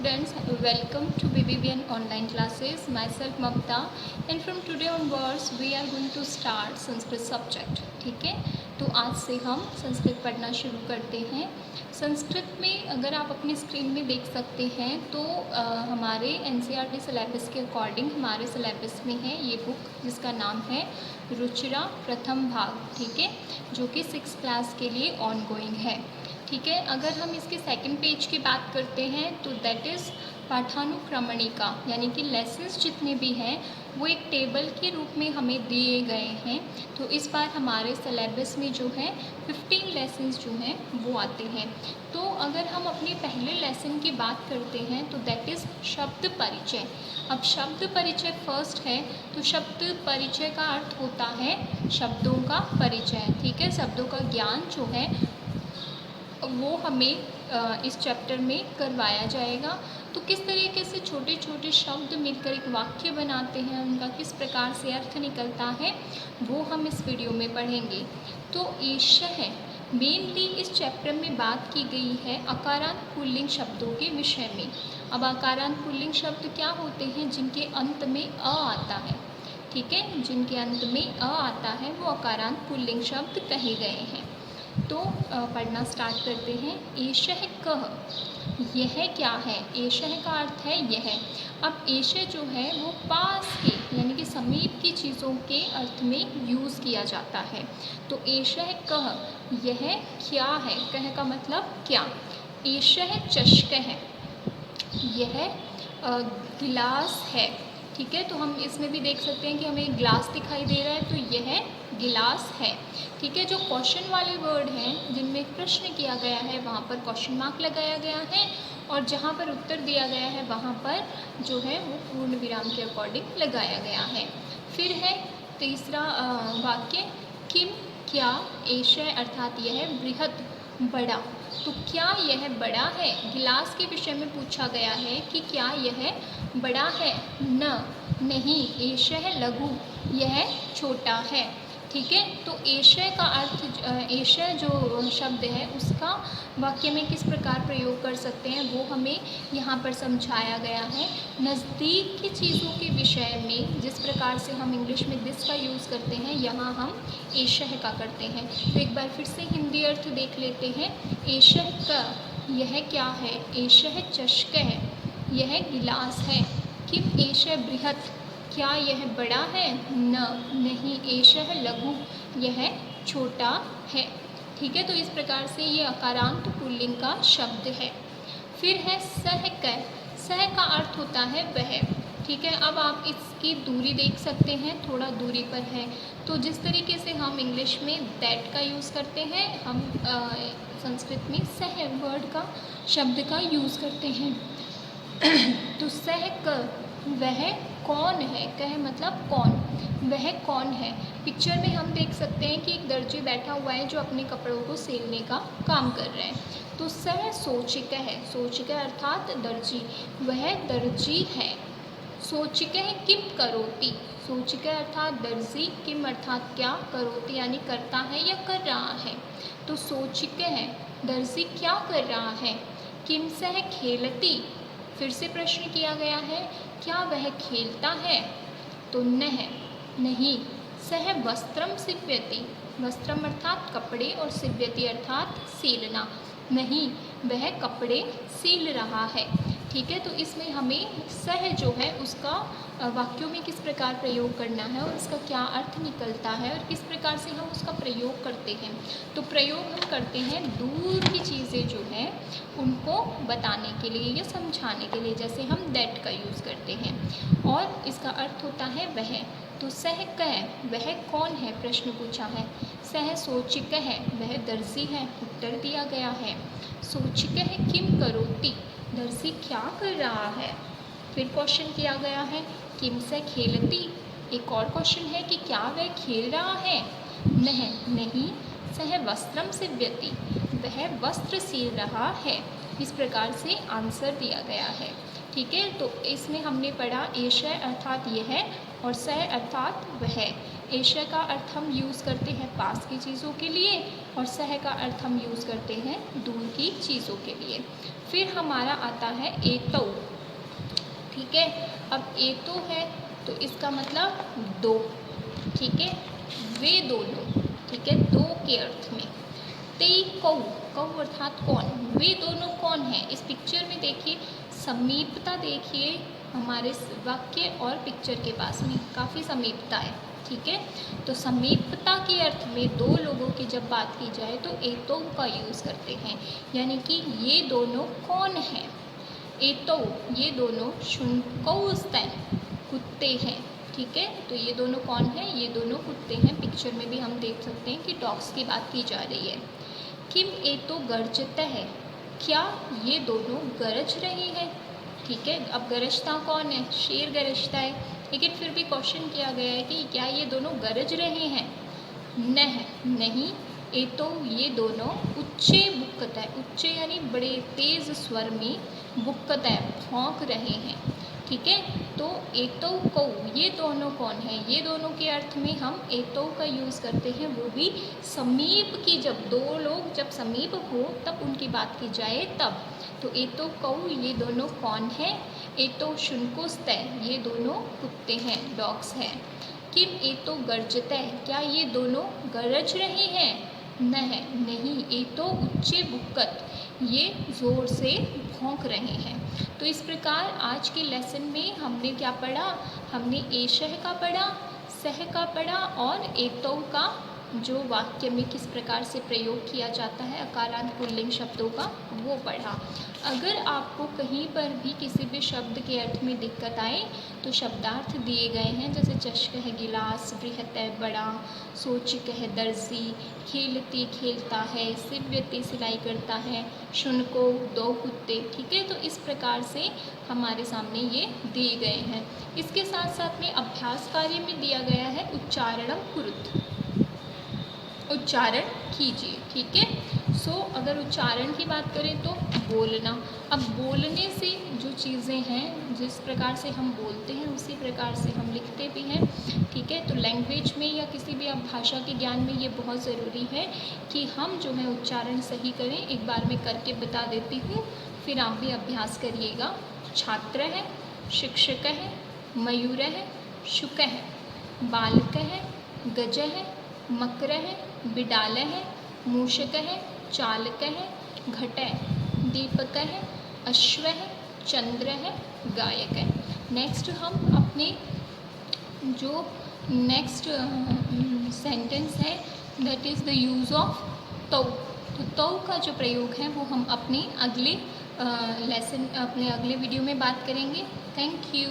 students, welcome to BBVN online classes. Myself Mamta, and from today onwards we are going to start Sanskrit subject. ठीक है, तो आज से हम संस्कृत पढ़ना शुरू करते हैं. संस्कृत में अगर आप अपनी स्क्रीन में देख सकते हैं तो हमारे NCERT सिलेबस के अकॉर्डिंग हमारे सिलेबस में है ये बुक जिसका नाम है रुचिरा प्रथम भाग. ठीक है, जो कि 6th क्लास के लिए ऑन गोइंग है. ठीक है, अगर हम इसके सेकंड पेज की बात करते हैं तो दैट इज़ पाठानुक्रमणिका, यानी कि लेसन्स जितने भी हैं वो एक टेबल के रूप में हमें दिए गए हैं. तो इस बार हमारे सिलेबस में जो है 15 लेसन्स जो हैं वो आते हैं. तो अगर हम अपने पहले लेसन की बात करते हैं तो दैट इज़ शब्द परिचय. अब शब्द परिचय फर्स्ट है, तो शब्द परिचय का अर्थ होता है शब्दों का परिचय. ठीक है, शब्दों का ज्ञान जो है वो हमें इस चैप्टर में करवाया जाएगा. तो किस तरीके से छोटे छोटे शब्द मिलकर एक वाक्य बनाते हैं, उनका किस प्रकार से अर्थ निकलता है वो हम इस वीडियो में पढ़ेंगे. तो एषः मेनली इस चैप्टर में बात की गई है अकारांत पुल्लिंग शब्दों के विषय में. अब अकारांत पुल्लिंग शब्द क्या होते हैं? जिनके अंत में अ आता है. ठीक है, जिनके अंत में अ आता है वो अकारांत पुल्लिंग शब्द कहे गए हैं. तो पढ़ना स्टार्ट करते हैं. एषः कः, यह क्या है? एषः का अर्थ है यह. अब एषः जो है वो पास के यानी कि समीप की चीज़ों के अर्थ में यूज़ किया जाता है. तो एषः कः, यह क्या है? कह का मतलब क्या. एषः चषकः, यह गिलास है. ठीक है, तो हम इसमें भी देख सकते हैं कि हमें गिलास दिखाई दे रहा है, तो यह गिलास है. ठीक है, जो क्वेश्चन वाले वर्ड हैं जिनमें प्रश्न किया गया है वहाँ पर क्वेश्चन मार्क लगाया गया है, और जहाँ पर उत्तर दिया गया है वहाँ पर जो है वो पूर्ण विराम के अकॉर्डिंग लगाया गया है. फिर है तीसरा वाक्य, किम क्या, एषः अर्थात यह बृहत् बड़ा. तो क्या यह बड़ा है? गिलास के विषय में पूछा गया है कि क्या यह बड़ा है. न, नहीं. एषः लघु, यह छोटा है. ठीक है, तो एषः का अर्थ, एषः जो शब्द है उसका वाक्य में किस प्रकार प्रयोग कर सकते हैं वो हमें यहाँ पर समझाया गया है. नज़दीक की चीज़ों के विषय में जिस प्रकार से हम इंग्लिश में दिस का यूज़ करते हैं, यहाँ हम एषः का करते हैं. तो एक बार फिर से हिंदी अर्थ देख लेते हैं. एषः का, यह क्या है? एषः चषकः, यह गिलास है. किम एषः बृहत्, क्या यह बड़ा है? न, नहीं. एषः लघु, यह छोटा है. ठीक है, तो इस प्रकार से ये अकारांत पुल्लिंग का शब्द है. फिर है सह क. सह का अर्थ होता है वह. ठीक है, अब आप इसकी दूरी देख सकते हैं, थोड़ा दूरी पर है. तो जिस तरीके से हम इंग्लिश में दैट का यूज़ करते हैं, हम संस्कृत में सह वर्ड का शब्द का यूज़ करते हैं. तो सह क, वह कौन है. कह मतलब कौन, वह कौन है. पिक्चर में हम देख सकते हैं कि एक दर्जी बैठा हुआ है जो अपने कपड़ों को सिलने का काम कर रहे हैं. तो सह सोचिक है. सोचिक अर्थात दर्जी, वह दर्जी है. सोचिक किम करोति. सोचिक अर्थात दर्जी, किम अर्थात क्या, करोति यानी करता है या कर रहा है. तो सोचिक है, दर्जी क्या कर रहा है. किम सह खेलती. फिर से प्रश्न किया गया है, क्या वह खेलता है. तो नह, नहीं. सह वस्त्रम सिव्यति. वस्त्रम अर्थात कपड़े और सिव्यति अर्थात सीलना. नहीं, वह कपड़े सील रहा है. ठीक है, तो इसमें हमें सह जो है उसका वाक्यों में किस प्रकार प्रयोग करना है और इसका क्या अर्थ निकलता है और किस प्रकार से हम उसका प्रयोग करते हैं. तो प्रयोग हम करते हैं दूर की चीज़ें जो हैं उनको बताने के लिए या समझाने के लिए, जैसे हम दैट का यूज़ करते हैं. और इसका अर्थ होता है वह. तो सह कह, वह कौन है, प्रश्न पूछा है. सह सोचिक है, वह दर्जी है, उत्तर दिया गया है. सोचिक है किम करोति, दर्जी क्या कर रहा है. फिर क्वेश्चन किया गया है, किम से खेलती. एक और क्वेश्चन है कि क्या वह खेल रहा है. नह, नहीं. सह वस्त्रम सिव्यति, वह वस्त्र सील रहा है. इस प्रकार से आंसर दिया गया है. ठीक है। तो इसमें हमने पढ़ा एशय अर्थात यह और सह अर्थात वह। एशय का अर्थ हम यूज़ करते हैं पास की चीज़ों के लिए और सह का अर्थ हम यूज़ करते हैं दूर की चीज़ों के लिए। फिर हमारा आता है एतौ। ठीक है, अब एतो है तो इसका मतलब दो। ठीक है, वे दोनों। ठीक है, दो के अर्थ में। तेई कौ, कौ अर्थात कौन, वे दोनों कौन है। इस पिक्चर में देखिए, समीपता देखिए हमारे वाक्य और पिक्चर के पास में काफ़ी समीपता है। ठीक है, तो समीपता के अर्थ में दो लोगों की जब बात की जाए तो एतो का यूज़ करते हैं, यानी कि ये दोनों कौन हैं। एतो, ये दोनों शुनकौस्तैन, कुत्ते हैं। ठीक है, तो ये दोनों कौन है, ये दोनों कुत्ते हैं। पिक्चर में भी हम देख सकते हैं कि डॉग्स की बात की जा रही है। किम एतो गर्जता है, क्या ये दोनों गरज रहे हैं। ठीक है, अब गरजता कौन है, शेर गरजता है, लेकिन फिर भी क्वेश्चन किया गया है कि क्या ये दोनों गरज रहे हैं। नहीं, एतो ये दोनों उच्चे बुक्कत है, उच्चे यानी बड़े तेज स्वर में, बुक्कत है भौंक रहे हैं। ठीक है, तो एतो कौ, ये दोनों कौन है, ये दोनों के अर्थ में हम एतो का यूज़ करते हैं, वो भी समीप की, जब दो लोग जब समीप हो तब उनकी बात की जाए तब। तो एतो कौ, ये दोनों कौन है। एतो शुनकुस्तै, ये दोनों कुत्ते हैं, डॉग्स हैं। किम एतो गर्जतै, क्या ये दोनों गरज रहे हैं। नहीं, एतो उच्चे बुक्कत, ये ज़ोर से भौंक रहे हैं। तो इस प्रकार आज के लेसन में हमने क्या पढ़ा, हमने एशः का पढ़ा, सह का पढ़ा और एतो का जो वाक्य में किस प्रकार से प्रयोग किया जाता है अकारांत पुल्लिंग शब्दों का, वो पढ़ा। अगर आपको कहीं पर भी किसी भी शब्द के अर्थ में दिक्कत आए तो शब्दार्थ दिए गए हैं, जैसे चषक है गिलास, बृहत है बड़ा, सोचिक है दर्जी, खेलती खेलता है, सिव्यती सिलाई करता है, शुनको दो कुत्ते। ठीक है, तो इस प्रकार से हमारे सामने ये दिए गए हैं। इसके साथ साथ में अभ्यास कार्य में दिया गया है उच्चारणम कुरुत, उच्चारण कीजिए। ठीक है, सो अगर उच्चारण की बात करें तो बोलना। अब बोलने से जो चीज़ें हैं, जिस प्रकार से हम बोलते हैं उसी प्रकार से हम लिखते भी हैं। ठीक है, तो लैंग्वेज में या किसी भी अब भाषा के ज्ञान में ये बहुत ज़रूरी है कि हम जो है उच्चारण सही करें। एक बार मैं करके बता देती हूँ, फिर आप भी अभ्यास करिएगा। छात्र है, शिक्षक है, मयूर है, शुक है, बालक है, गज है, मकर है, बिडाल है, मूषक है, चालक है, घट है, दीपक है, अश्व है, चंद्र है, गायक है। नेक्स्ट हम अपने जो नेक्स्ट सेंटेंस है that is the use of तौ। तो तौ का जो प्रयोग है वो हम अपने अगले लेसन, अपने अगले वीडियो में बात करेंगे। Thank you.